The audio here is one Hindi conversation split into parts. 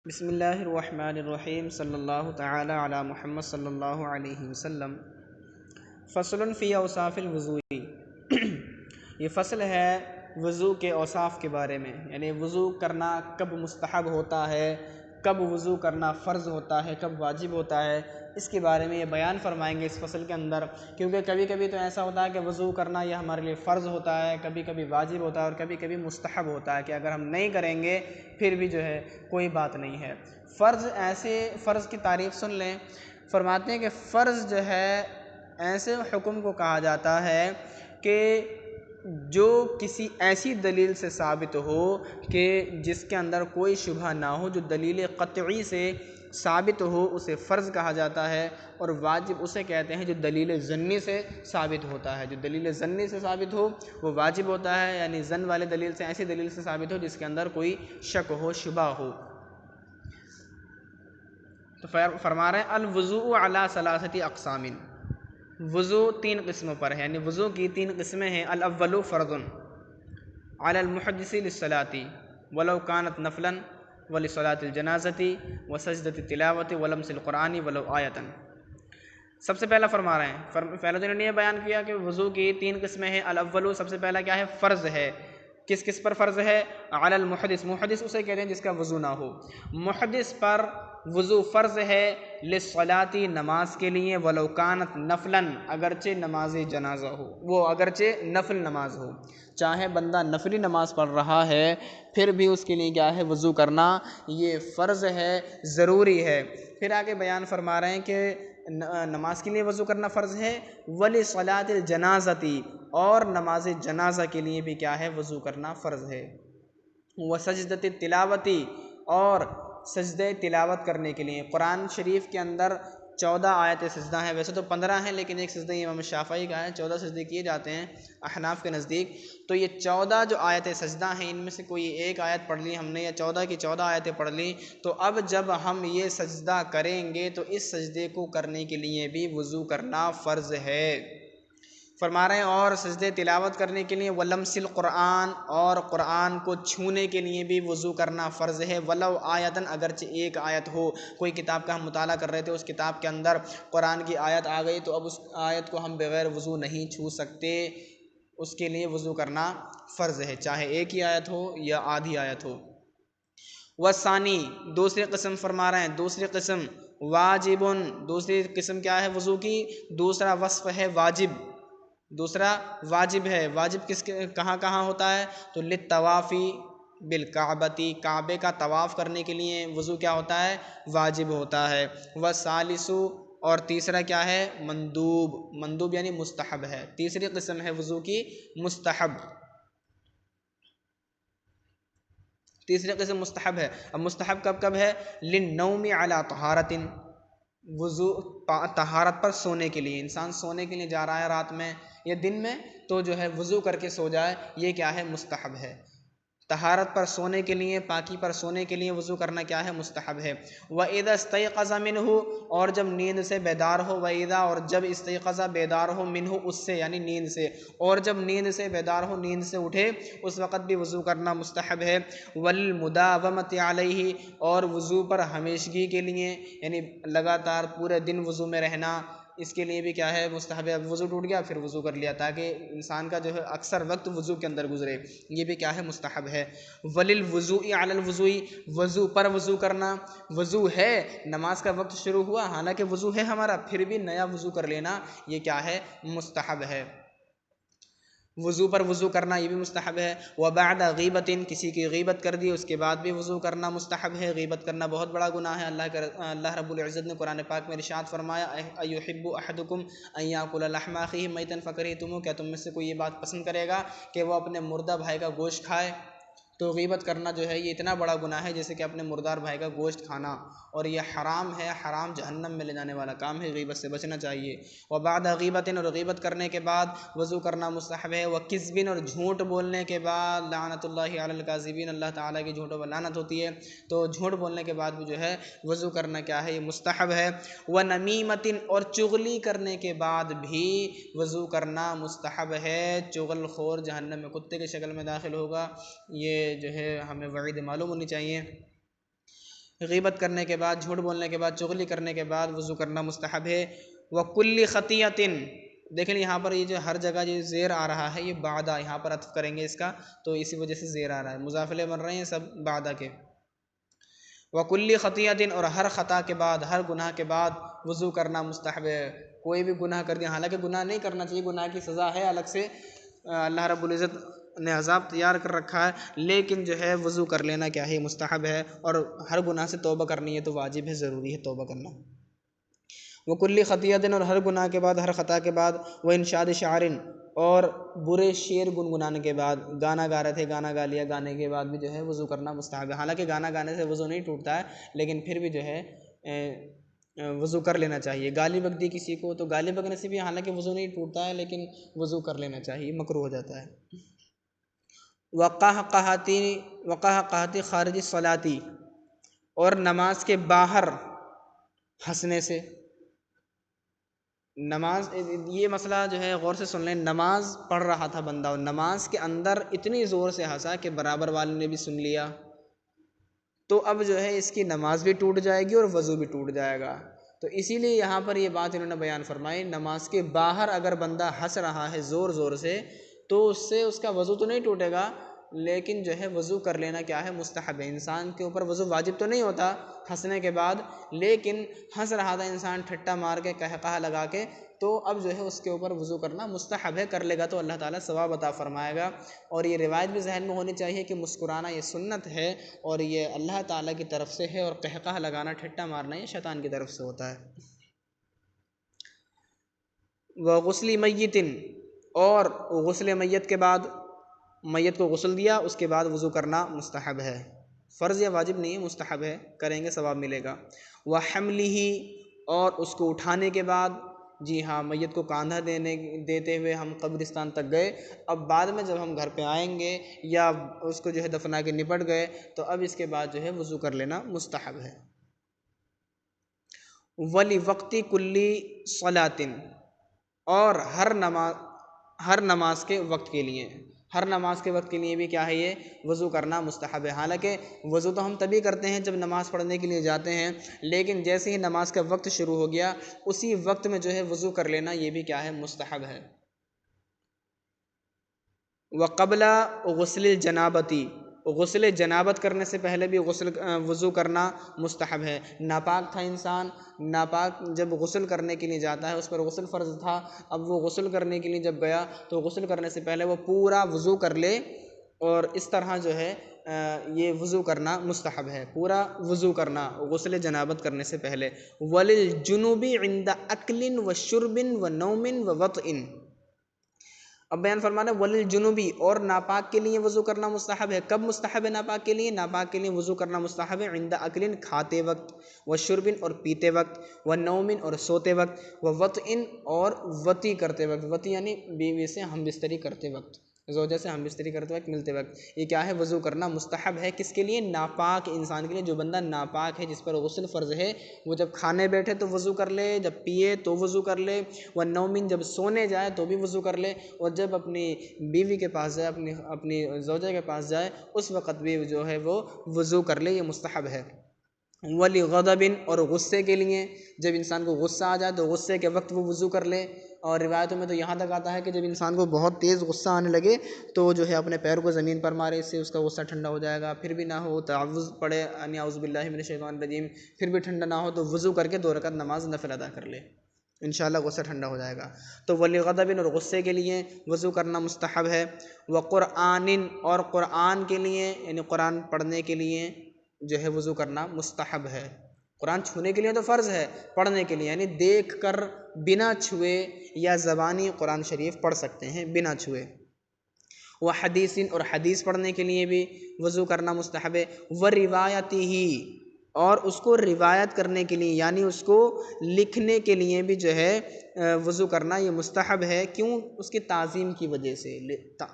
बिस्मिल्लाहिर्रहमानिर्रहीम सल्लल्लाहु तआला अला मुहम्मद सल्लल्लाहु अलैहि वसल्लम। फ़स्लुन फ़ी औसाफ़िल वज़ूई। ये फ़सल है वज़ू के औसाफ़ के बारे में, यानी वज़ू करना कब मुस्तहब होता है, कब वज़ू करना फ़र्ज़ होता है, कब वाजिब होता है, इसके बारे में ये बयान फरमाएंगे इस फ़सल के अंदर। क्योंकि कभी कभी तो ऐसा होता है कि वज़ू करना ये हमारे लिए फ़र्ज़ होता है, कभी कभी वाजिब होता है और कभी कभी मुस्तहब होता है कि अगर हम नहीं करेंगे फिर भी जो है कोई बात नहीं है। फ़र्ज़ ऐसे फ़र्ज़ की तारीफ़ सुन लें, फरमाते हैं कि फ़र्ज़ जो है ऐसे हुक्म को कहा जाता है कि जो किसी ऐसी दलील से साबित हो कि जिसके अंदर कोई शुबहा ना हो, जो दलील क़तई से साबित हो, उसे फ़र्ज़ कहा जाता है। और वाजिब उसे कहते हैं जो दलील ज़न्नी से साबित होता है। जो दलील ज़न्नी से साबित हो वो वाजिब होता है, यानी ज़न वाले दलील से, ऐसी दलील से साबित हो जिसके अंदर कोई शक हो, शुबहा हो। तो फरमा रहे हैं अल वज़ू अला सलासती अक़सामिन, वज़ू तीन किस्मों पर है, यानी वज़ू की तीन किस्में हैं। अल अव्वलु फ़र्ज़ुन अलल मुहद्दिसी लिस्सलाती वलौ कानत नफ़लन व लिस्सलातिल जनाज़ती व सजदति तिलावती व लम्सिल क़ुरआनी वलौ आयतन। सबसे पहला फरमा रहे हैं, पहले तो इन्होंने ये बयान किया कि वज़ू की तीन किस्में हैं। अल अव्वलु सबसे पहला क्या है, फ़र्ज़ है। किस किस पर फ़र्ज़ है? अलल मुहद्दिस, मुहद्दिस उसे कहते हैं जिसका वज़ू ना हो। मुहद्दिस पर वज़ू फ़र्ज़ है, लिस्सलाती नमाज के लिए, वलौ कानत नफ़लन अगरचे नमाज जनाज़ा हो, वो अगरचे नफल नमाज हो, चाहे बंदा नफली नमाज पढ़ रहा है फिर भी उसके लिए क्या है, वज़ू करना ये फ़र्ज़ है, ज़रूरी है। फिर आगे बयान फरमा रहे हैं कि नमाज के लिए वज़ू करना फ़र्ज़ है, वली सलातिल जनाज़ती, और नमाज जनाज़ा के लिए भी क्या है, वज़ू करना फ़र्ज़ है। व सजदत तिलावती, और सजदे तिलावत करने के लिए। कुरान शरीफ के अंदर 14 आयत सजदा हैं, वैसे तो 15 हैं, लेकिन एक सजदा इमाम शाफ़ई का है, 14 सजदे किए जाते हैं अहनाफ के नज़दीक। तो ये 14 जो आयत सजदा हैं, इनमें से कोई एक आयत पढ़ ली हमने या 14 की 14 आयतें पढ़ ली, तो अब जब हम ये सजदा करेंगे तो इस सजदे को करने के लिए भी वज़ू करना फ़र्ज़ है। फरमा रहे हैं और सजदे तिलावत करने के लिए वलमसिल क़ुरआन, और क़ुरआन को छूने के लिए भी वज़ू करना फ़र्ज़ है। वलव आयतन, अगरचे एक आयत हो, कोई किताब का हम मुताला कर रहे थे, उस किताब के अंदर क़ुरआन की आयत आ गई तो अब उस आयत को हम बग़ैर वज़ू नहीं छू सकते, उसके लिए वज़ू करना फ़र्ज़ है, चाहे एक ही आयत हो या आधी आयत हो। वसानी, दूसरी किस्म फरमा रहे हैं, दूसरी किस्म वाजिबुन, दूसरी किस्म क्या है वज़ू की, दूसरा वस्फ़ है वाजिब, दूसरा वाजिब है। वाजिब किसके कहाँ कहाँ होता है, तो लित तवाफ़ी बिल काबती, काबे का तवाफ़ करने के लिए वज़ू क्या होता है, वाजिब होता है। व सालिसु, और तीसरा क्या है, मंदूब, मंदूब यानी मुस्तहब है। तीसरी किस्म है वज़ू की मुस्तहब, तीसरी किस्म मुस्तहब है। अब मुस्तहब कब कब है, लिन्नौमी अला तहारतिन, वज़ू तहारत पर सोने के लिए, इंसान सोने के लिए जा रहा है रात में या दिन में, तो जो है वज़ू करके सो जाए, ये क्या है, मुस्तहब है। तहारत पर सोने के लिए, पाकी पर सोने के लिए वज़ू करना क्या है, मुस्तहब है। व इज़ा इस्तयक़ज़ा मिन्हु, और जब नींद से बेदार हो, व इज़ा, और जब इस्तयक़ज़ा बेदार हो, मिन्हु उससे, यानी नींद से, और जब नींद से बेदार हो, नींद से उठे, उस वक़्त भी वज़ू करना मुस्तहब है। वल मुदावमति अलैहि, और वज़ू पर हमेशगी के लिए, यानी लगातार पूरे दिन वज़ू में रहना, इसके लिए भी क्या है, मुस्तहब है। वज़ू टूट गया फिर वज़ू कर लिया, ताकि इंसान का जो है अक्सर वक्त वज़ू के अंदर गुजरे, ये भी क्या है, मुस्तहब है। वलिल वज़ूई अलल वज़ूई, वज़ू पर वज़ू करना, वज़ू है, नमाज का वक्त शुरू हुआ, हालांकि वज़ू है हमारा, फिर भी नया वज़ू कर लेना, ये क्या है, मुस्तहब है। वज़ू पर वज़ू करना ये भी मुस्तहब है। व बाद ग़ीबतिन, किसी की ग़ीबत कर दी उसके बाद भी वज़ू करना मुस्तहब है। ग़ीबत करना बहुत बड़ा गुनाह है। अल्लाह रब्बुल इज़्ज़त ने कुरान पाक में इरशाद फरमाया, अयुहिब्बु अहदुकुम अन याकुला लहमा अख़ीहि मैतन फ़करिहतुमूह, क्या तुम में से कोई ये बात पसंद करेगा कि वो अपने मुर्दा भाई का गोश्त खाए। तो ग़ीबत करना जो है ये इतना बड़ा गुनाह है जैसे कि अपने मुर्दार भाई का गोश्त खाना, और यह हराम है, हराम जहन्नम में ले जाने वाला काम है, ग़ीबत से बचना चाहिए। व बाद ग़ीबतिन, और ग़ीबत करने के बाद वज़ू करना मुस्तहब है। व किज़्बिन, और झूठ बोलने के बाद, लानतुल्लाहि अलल काज़िबीन, अल्लाह ताला की झूठों पर लानत होती है, तो झूठ बोलने के बाद भी जो है वज़ू करना क्या है, ये मुस्तहब है। व नमीमतिन, और चुगली करने के बाद भी वज़ू करना मुस्तहब है। चुगलखोर जहन्नम में कुत्ते की शक्ल में दाखिल होगा, ये जो है हमें वईद मालूम होनी चाहिए। ग़ीबत करने के बाद, झूठ बोलने के बाद, चुगली करने के बाद वज़ू करना मुस्तहब है। व कुल्ली ख़तियतिन, देखें यहाँ पर ये जो हर जगह ये ज़ेर आ रहा है, ये बादा, यहाँ पर अत्फ़ करेंगे इसका, तो इसी वजह से ज़ेर आ रहा है, मुज़ाफ़िले बन रहे हैं सब बादा के। व कुल्ली ख़तियतिन, और हर ख़ता के बाद, हर गुनाह के बाद वज़ू करना मुस्तहब है। कोई भी गुनाह कर दिया, हालांकि गुनाह नहीं करना चाहिए, गुनाह की सज़ा है अलग से, अल्लाह रब्बुल इज़्ज़त ने अज़ाब तैयार कर रखा है, लेकिन जो है वज़ू कर लेना क्या है, मुस्तहब है। और हर गुनाह से तौबा करनी है तो वाजिब है, ज़रूरी है तौबा करना। वो कुल्ली ख़तियतिन, और हर गुनाह के बाद, हर ख़ता के बाद, व इंशाद शारिन, और बुरे शेर गुनगुनाने के बाद, गाना गा रहे थे, गाना गा लिया, गाने के बाद भी जो है वज़ू करना मुस्तहब है। हालांकि गाना गाने से वज़ू नहीं टूटता है, लेकिन फिर भी जो है वज़ू कर लेना चाहिए। गाली बक दी किसी को तो गाली बकने से भी हालांकि वज़ू नहीं टूटता है, लेकिन वज़ू कर लेना चाहिए, मकरूह हो जाता है। वक़ाह कहती ख़ारिज सलाती, और नमाज के बाहर हंसने से। नमाज, ये मसला जो है गौर से सुन लें, नमाज पढ़ रहा था बंदा और नमाज के अंदर इतनी ज़ोर से हंसा कि बराबर वाले ने भी सुन लिया, तो अब जो है इसकी नमाज भी टूट जाएगी और वज़ू भी टूट जाएगा। तो इसीलिए यहाँ पर ये बात इन्होंने बयान फरमाई, नमाज के बाहर अगर बंदा हंस रहा है ज़ोर ज़ोर से, तो उससे उसका वज़ू तो नहीं टूटेगा, लेकिन जो है वज़ू कर लेना क्या है, मुस्तहब है। इंसान के ऊपर वज़ू वाजिब तो नहीं होता हंसने के बाद, लेकिन हंस रहा था इंसान ठट्टा मार के, कहक़हा लगा के, तो अब जो है उसके ऊपर वज़ू करना मुस्तहब है। कर लेगा तो अल्लाह ताला सवाब अता फ़रमाएगा। और ये रिवायत भी जहन में होनी चाहिए कि मुस्कुराना ये सुन्नत है और ये अल्लाह ताला की तरफ से है, और कहक़हा लगाना, ठट्टा मारना ये शैतान की तरफ से होता है। व गुस्ली मय्यतिन, और गुस्ल मय्यत के बाद, मय्यत को गुस्ल दिया उसके बाद वज़ू करना मुस्तहब है। फ़र्ज़ या वाजिब नहीं है, मुस्तहब है, करेंगे सवाब मिलेगा। व हम्लिही, और उसको उठाने के बाद, जी हाँ, मय्यत को कांधा देते हुए हम कब्रिस्तान तक गए, अब बाद में जब हम घर पे आएंगे या उसको जो है दफना के निपट गए, तो अब इसके बाद जो है वज़ू कर लेना मुस्तहब है। वली वक्ती कुल्ली सलातिन, और हर नमाज के वक्त के लिए, हर नमाज के वक्त के लिए भी क्या है, ये वज़ू करना मुस्तहब है। हालांकि वज़ू तो हम तभी करते हैं जब नमाज़ पढ़ने के लिए जाते हैं, लेकिन जैसे ही नमाज का वक्त शुरू हो गया, उसी वक्त में जो है वज़ू कर लेना ये भी क्या है, मुस्तहब है। व क़ब्ला गुस्ल जनाबती, गुस्ल जनाबत करने से पहले भी वज़ू करना मुस्तहब है। नापाक था इंसान, नापाक जब गुस्ल करने के लिए जाता है, उस पर गुस्ल फ़र्ज़ था, अब वो गुस्ल करने के लिए जब गया तो गुस्ल करने से पहले वो पूरा वज़ू कर ले, और इस तरह जो है ये वज़ू करना मुस्तहब है, पूरा वज़ू करना गुस्ल जनाबत करने से पहले। वलिल जुनूबी इंदा अक्लिन व शुर्बिन व नौमिन व वतइन, अब बयान फरमाना वलिल जुनूबी, और नापाक के लिए वज़ू करना मुस्तहब है। कब मुस्तहब है नापाक के लिए? नापाक के लिए वज़ू करना मुस्तहब है इंदा अकलिन, खाते वक्त, व शुर्बिन, और पीते वक्त, व नौमिन, और सोते वक्त, व वतइन, और वती करते वक्त। वती यानी बीवी से हम बिस्तरी करते वक्त, ज़ौजा से हम बिस्तरी करते वक्त, मिलते वक्त, ये क्या है, वज़ू करना मुस्तहब है। किसके लिए? नापाक इंसान के लिए। जो बंदा नापाक है, जिस पर गुस्ल फ़र्ज़ है, वो जब खाने बैठे तो वज़ू कर ले, जब पिए तो वज़ू कर ले, व नौमिन, जब सोने जाए तो भी वज़ू कर ले, और जब अपनी बीवी के पास जाए, अपनी ज़ौजा के पास जाए, उस वक़्त भी जो है वो वज़ू कर ले, ये मुस्तहब है। वली ग़ज़बिन, और गुस्से के लिए, जब इंसान को गुस्सा आ जाए तो गुस्से के वक्त वो वज़ू कर ले। और रिवायतों में तो यहाँ तक आता है कि जब इंसान को बहुत तेज़ गुस्सा आने लगे तो जो है अपने पैर को ज़मीन पर मारे, इससे उसका गुस्सा ठंडा हो जाएगा। फिर भी ना हो, तअव्वुज़ पढ़े, अन्य औज़ु बिल्लाहि मिनश शैतानिर रजीम, फिर भी ठंडा ना हो तो वज़ू करके 2 रकात नमाज नफ़िल अदा कर ले, इंशाअल्लाह गुस्सा ठंडा हो जाएगा। तो वली ग़ज़बिन, और गुस्से के लिए वज़ू करना मुस्तहब है। व क़ुरआनिन, और क़ुरआन के लिए, यानी क़ुरान पढ़ने के लिए जो है वज़ू करना मुस्तहब है। कुरान छूने के लिए तो फ़र्ज़ है, पढ़ने के लिए यानी देख कर बिना छुए या ज़बानी कुरान शरीफ पढ़ सकते हैं बिना छुए। व हदीसिन, और हदीस पढ़ने के लिए भी वज़ू करना मुस्तहब है। व रिवायती ही, और उसको रिवायत करने के लिए यानी उसको लिखने के लिए भी जो है वज़ू करना ये मुस्तहब है। क्यों? उसकी ताज़ीम की वजह से,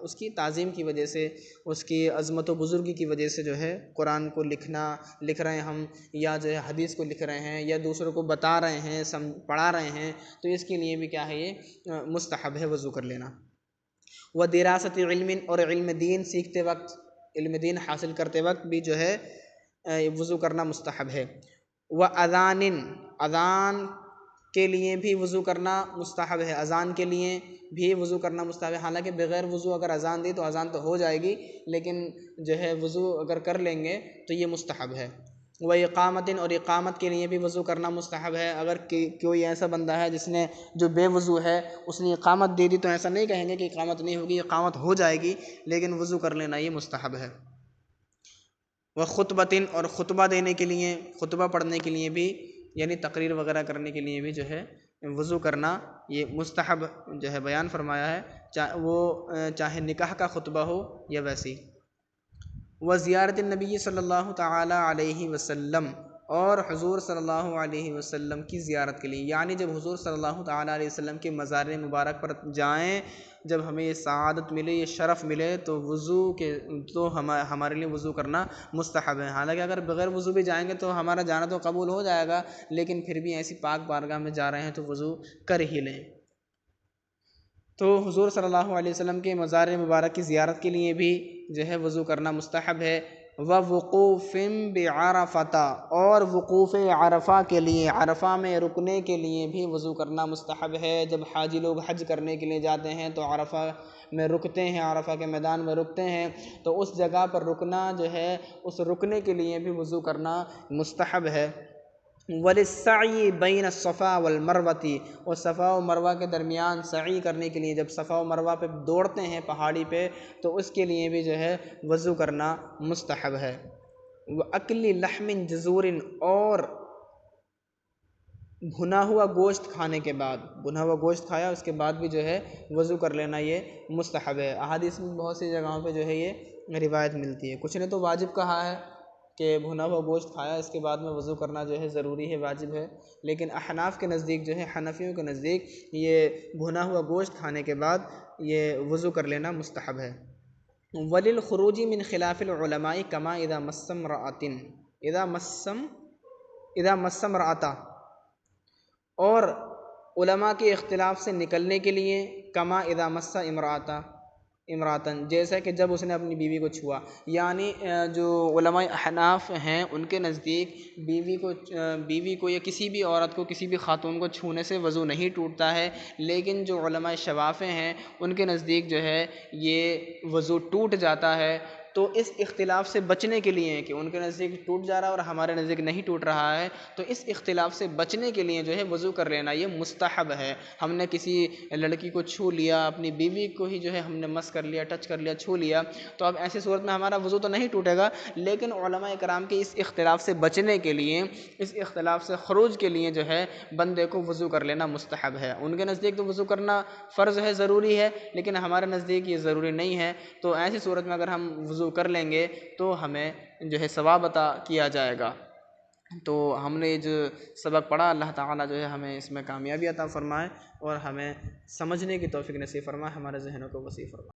उसकी ताज़ीम की वजह से, उसकी अज़मत व बुज़ुर्गी की वजह से जो है कुरान को लिख रहे हैं हम, या जो है हदीस को लिख रहे हैं, या दूसरों को बता रहे हैं, पढ़ा रहे हैं, तो इसके लिए भी क्या है, ये मुस्तहब है वज़ू कर लेना। व दिरासत इल्मिन, और इल्म दीन सीखते वक्त, इल्म दीन हासिल करते वक्त भी जो है वज़ू करना मुस्तहब है। व अज़ानिन, अज़ान के लिए भी वज़ू करना मुस्तहब है, अज़ान के लिए भी वज़ू करना मुस्तहब है। हालांकि बग़ैर वज़ू अगर अज़ान दी तो अज़ान तो हो जाएगी, लेकिन जो है वज़ू अगर कर लेंगे तो ये मुस्तहब है। व इक़ामतिन, और इक़ामत के लिए भी वज़ू करना मुस्तहब है। अगर कोई ऐसा बंदा है जिसने जो बेवज़ू है उसने इक़ामत दे दी तो ऐसा नहीं कहेंगे कि इक़ामत नहीं होगी, इक़ामत हो जाएगी, लेकिन वज़ू कर लेना ये मुस्तहब है। व ख़ुतबतिन, और ख़ुतबा देने के लिए, ख़ुतबा पढ़ने के लिए भी, यानी तकरीर वगैरह करने के लिए भी जो है वज़ू करना ये मुस्तहब जो है बयान फरमाया है, चाहे निकाह का ख़ुतबा हो या वैसी। व ज़ियारत नबी सल्लल्लाहु ताला अलैहि वसल्लम, और हुज़ूर सल्लल्लाहु अलैहि वसल्लम की ज़ियारत के लिए, यानी जब हुज़ूर सल्लल्लाहु ताला अलैहि वसल्लम के मज़ार मुबारक पर जाएँ, जब हमें ये सआदत मिले, ये शरफ़ मिले, तो हमारे लिए वज़ू करना मुस्तहब है। हालांकि अगर बग़ैर वज़ू भी जाएंगे तो हमारा जाना तो कबूल हो जाएगा, लेकिन फिर भी ऐसी पाक बारगाह में जा रहे हैं तो वज़ू कर ही लें। तो हुज़ूर सल्लल्लाहु अलैहि वसल्लम के मज़ार मुबारक की ज़ियारत के लिए भी जो है वज़ू करना मुस्तहब है। व वक़ूफ़िन बिअरफ़ता, और वक़ूफ़ अरफ़ा के लिए, अरफ़ा में रुकने के लिए भी वज़ू करना मुस्तहब है। जब हाजी लोग हज करने के लिए जाते हैं तो अरफ़ा में रुकते हैं, अरफ़ा के मैदान में रुकते हैं, तो उस जगह पर रुकना जो है, उस रुकने के लिए भी वज़ू करना मुस्तहब है। वलिस्सई बैन सफ़ा वल मरवती, और सफ़ा व मरवा के दरमियान सई करने के लिए, जब सफ़ा व मरवा पे दौड़ते हैं पहाड़ी पे, तो उसके लिए भी जो है वज़ू करना मुस्तहब है। व अक्ली लहमिन जज़ूरिन, और भुना हुआ गोश्त खाने के बाद, भुना हुआ गोश्त खाया उसके बाद भी जो है वज़ू कर लेना ये मुस्तहब है। अहादीस में बहुत सी जगहों पे जो है ये रिवायत मिलती है। कुछ ने तो वाजिब कहा है कि भुना हुआ गोश्त खाया इसके बाद में वज़ू करना जो है ज़रूरी है, वाजिब है, लेकिन अहनाफ के नज़दीक जो है, हनफियों के नज़दीक ये भुना हुआ गोश्त खाने के बाद ये वज़ू कर लेना मुस्तहब है। वलिल खुरूजी मिन खिलाफिल उलमाई कमा इदा मस्सम रअतिन, इदा मस्सम रअता, और उलमा के इख्तिलाफ़ से निकलने के लिए, कमा इदा मस्सा इमरातन, जैसा कि जब उसने अपनी बीवी को छुआ, यानी जो उलमा अहनाफ हैं उनके नज़दीक बीवी को या किसी भी औरत को, किसी भी खातून को छूने से वज़ू नहीं टूटता है, लेकिन जो उलमा शवाफ़े हैं उनके नज़दीक जो है ये वज़ू टूट जाता है। तो इस इख्तिलाफ़ से बचने के लिए कि उनके नज़दीक टूट जा रहा है और हमारे नज़दीक नहीं टूट रहा है, तो इस इख्तिलाफ़ से बचने के लिए जो है वज़ू कर लेना ये मुस्तहब है। हमने किसी लड़की को छू लिया, अपनी बीवी को ही जो है हमने मस कर लिया, टच कर लिया, छू लिया, तो अब ऐसी सूरत में हमारा वज़ू तो नहीं टूटेगा, लेकिन उलमा इकराम के इस इख्तिलाफ़ से बचने के लिए, इस इख्तिलाफ़ से ख़ुरूज के लिए जो है बंदे को वज़ू कर लेना मुस्तहब है। उनके नज़दीक तो वज़ू करना फ़र्ज़ है, ज़रूरी है, लेकिन हमारे नज़दीक ये ज़रूरी नहीं है। तो ऐसी सूरत में अगर हम वज़ू कर लेंगे तो हमें जो है सवाब अता किया जाएगा। तो हमने जो सबक पढ़ा, अल्लाह ताला जो है हमें इसमें कामयाबी अता फ़रमाए और हमें समझने की तौफ़ीक़ नसीब फ़रमाए, हमारे ज़हनों को वसी फ़रमाए।